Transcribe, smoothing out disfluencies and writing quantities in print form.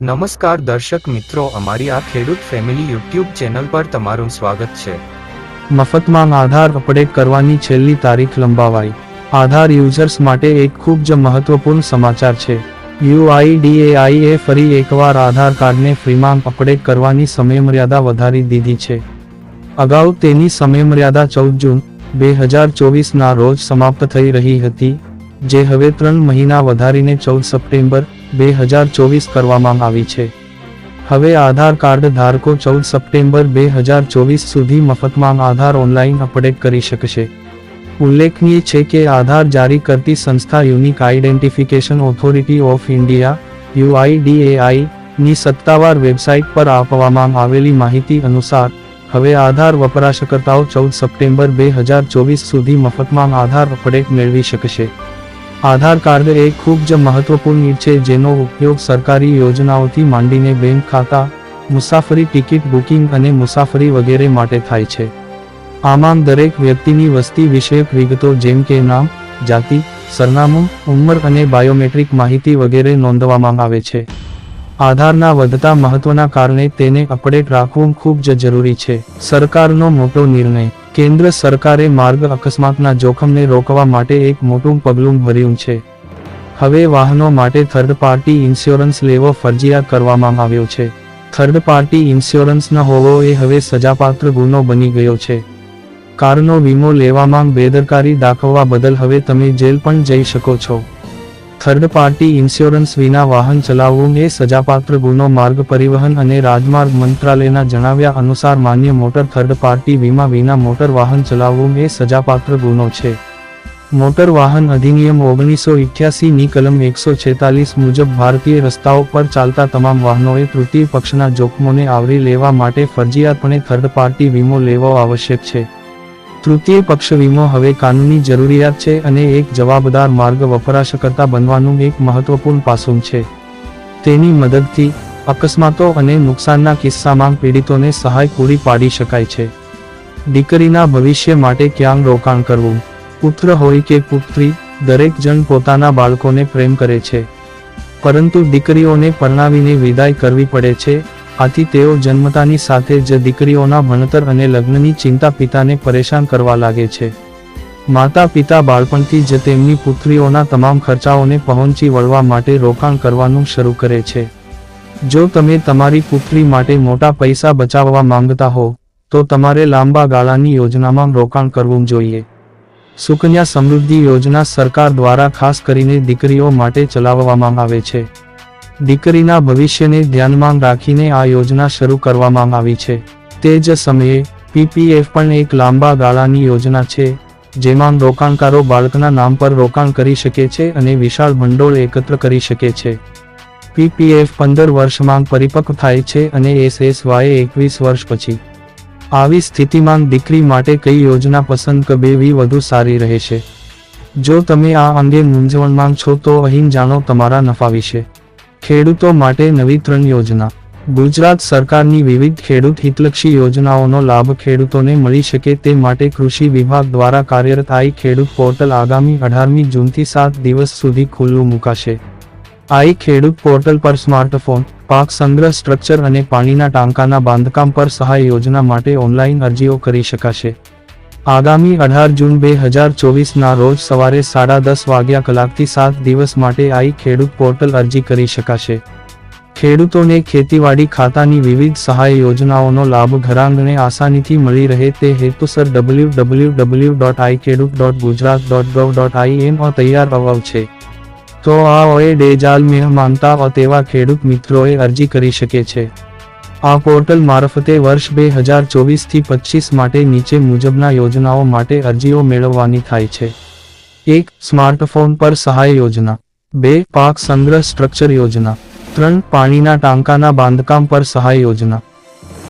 નમસ્કાર દર્શક મિત્રો, અમારી આ ખેડૂત ફેમિલી યુટ્યુબ ચેનલ પર તમારું સ્વાગત છે. મફતમાં આધાર અપડેટ કરવાની છેલ્લી તારીખ લંબાવાઈ. આધાર યુઝર્સ માટે એક ખૂબ જ મહત્વપૂર્ણ સમાચાર છે. UIDAI એ ફરી એકવાર આધાર કાર્ડને ફ્રીમાં અપડેટ કરવાની સમયમર્યાદા વધારી દીધી છે. અગાઉ તેની સમયમર્યાદા 14 જૂન 2024ના રોજ સમાપ્ત થઈ રહી હતી, જે હવે 3 મહિના વધારીને 14 સપ્ટેમ્બર 2024 કરવામાં આવી છે. હવે આધાર કાર્ડ ધારકો 14 સપ્ટેમ્બર 2024 સુધી મફતમાં આધાર ઓનલાઈન અપડેટ કરી શકશે. ઉલ્લેખનીય છે કે આધાર જારી કરતી સંસ્થા unique identification authority of India UIDAI ની સત્તાવાર વેબસાઇટ પર આપવામાં આવેલી માહિતી અનુસાર હવે આધાર વપરાશકર્તાઓ 14 સપ્ટેમ્બર 2024 સુધી મફતમાં આધાર અપડેટ મેળવી શકશે. આધાર કાર્ડ એ ખૂબ જ મહત્વપૂર્ણ નીડ છે, જેનો ઉપયોગ સરકારી યોજનાઓથી માંડીને બેંક ખાતા, મુસાફરી ટિકિટ બુકિંગ અને મુસાફરી વગેરે માટે થાય છે. આમાં દરેક વ્યક્તિની વસ્તી વિષયક વિગતો જેમ કે નામ, જાતિ, સરનામું, ઉંમર અને બાયોમેટ્રિક માહિતી વગેરે નોંધવામાં આવે છે. આધારના વધતા મહત્વના કારણે તેને અપડેટ રાખવું ખૂબ જ જરૂરી છે. સરકારનો મોટો નિર્ણય. કેન્દ્ર સરકારે માર્ગ અકસ્માતના જોખમને રોકવા માટે એક મોટું પગલું ભર્યું છે. હવે વાહનો માટે થર્ડ પાર્ટી ઇન્સ્યોરન્સ લેવો ફરજિયાત કરવામાં આવ્યો છે. થર્ડ પાર્ટી ઇન્સ્યોરન્સ ન હોવો એ હવે સજાપાત્ર ગુનો બની ગયો છે. કારનો વીમો લેવામાં બેદરકારી દાખવવા બદલ હવે તમે જેલ પણ જઈ શકો છો. થર્ડ પાર્ટી ઇન્સ્યોરન્સ વિના વાહન ચલાવવું એ સજાપાત્ર ગુનો. માર્ગ પરિવહન અને રાજમાર્ગ મંત્રાલયના જણાવ્યા અનુસાર માન્ય મોટર થર્ડ પાર્ટી વીમા વિના મોટર વાહન ચલાવવું એ સજાપાત્ર ગુનો છે. મોટર વાહન અધિનિયમ 1988 ની કલમ 146 મુજબ ભારતીય રસ્તાઓ પર ચાલતા તમામ વાહનોએ તૃતીય પક્ષના જોખમોને આવરી લેવા માટે ફરજિયાતપણે થર્ડ પાર્ટી વીમો લેવો આવશ્યક છે. તૃતીય પક્ષ વીમો હવે કાનૂની જરૂરિયાત છે અને એક જવાબદાર માર્ગ વપરાશકર્તા બનવાનું એક મહત્વપૂર્ણ પાસું છે. તેની મદદથી અકસ્માતો અને નુકસાનના કિસ્સામાં પીડિતોને સહાય પૂરી પાડી શકાય છે. દીકરીના ભવિષ્ય માટે ક્યાં રોકાણ કરવું? પુત્ર હોય કે પુત્રી, દરેક જણ પોતાના બાળકોને પ્રેમ કરે છે, પરંતુ દીકરીઓને પરણાવીને વિદાય કરવી પડે છે. આથી તેઓ જન્મતાની સાથે જ દીકરીઓના ભણતર અને લગ્નની ચિંતા પિતાને પરેશાન કરવા લાગે છે. માતા પિતા બાળપણથી જ તેમની પુત્રીઓના તમામ ખર્ચાઓને પહોંચી વળવા માટે રોકાણ કરવાનું શરૂ કરે છે. જો તમે તમારી પુત્રી માટે મોટા પૈસા બચાવવા માંગતા હો, તો તમારે લાંબા ગાળાની યોજનામાં રોકાણ કરવું જોઈએ. સુકન્યા સમૃદ્ધિ યોજના સરકાર દ્વારા ખાસ કરીને દીકરીઓ માટે ચલાવવામાં આવે છે. દીકરીના ભવિષ્યને ધ્યાનમાં રાખીને આ યોજના શરૂ કરવામાં આવી છે. તે જ સમયે PPF પણ એક લાંબા ગાળાની યોજના છે, જેમાં રોકાણકારો બાળકના નામ પર રોકાણ કરી શકે છે અને વિશાળ ભંડોળ એકત્ર કરી શકે છે. PPF 15 વર્ષમાં પરિપક્વ થાય છે અને SSY 21 વર્ષ પછી. આવી સ્થિતિમાં દીકરી માટે કઈ યોજના પસંદ કરવી વધુ સારી રહેશે? જો તમે આ અંગે મૂંઝવણમાં છો તો અહીં જાણો તમારા નફા વિશે. ખેડૂતો માટે નવી 3 યોજના. ગુજરાત સરકારની વિવિધ ખેડૂત હિતલક્ષી યોજનાઓનો લાભ ખેડૂતોને મળી શકે તે માટે કૃષિ વિભાગ દ્વારા કાર્યરત આઈ ખેડૂત પોર્ટલ આગામી 18મી જૂનથી 7 દિવસ સુધી ખુલ્લું મુકાશે. આઈ ખેડૂત પોર્ટલ પર સ્માર્ટફોન, પાક સંગ્રહ સ્ટ્રક્ચર અને પાણીના ટાંકાના બાંધકામ પર સહાય યોજના માટે ઓનલાઈન અરજીઓ કરી શકાશે. આગામી 18 જૂન 2024ના રોજ સવારે 10:30 વાગ્યા કલાકથી 7 દિવસ માટે આઈ ખેડૂત પોર્ટલ અરજી કરી શકાશે. ખેડૂતોને ખેતીવાડી ખાતાની વિવિધ સહાય યોજનાઓનો લાભ ઘરઆંગણે આસાનીથી મળી રહે તે હેતુસર www.ikhedut.gujarat.gov.in તૈયાર અવાવ છે. તો આ ઓએ ડેજાલ મેહ માનતા તેવા ખેડૂત મિત્રોએ અરજી કરી શકે છે. આ પોર્ટલ મારફતે વર્ષ 2024થી 25 માટે નીચે મુજબના યોજનાઓ માટે અરજીઓ મેળવવાની થાય છે. 1. સ્માર્ટફોન પર સહાય યોજના. 2. પાક સંગ્રહ સ્ટ્રક્ચર યોજના. 3. પાણીના ટાંકાના બાંધકામ પર સહાય યોજના.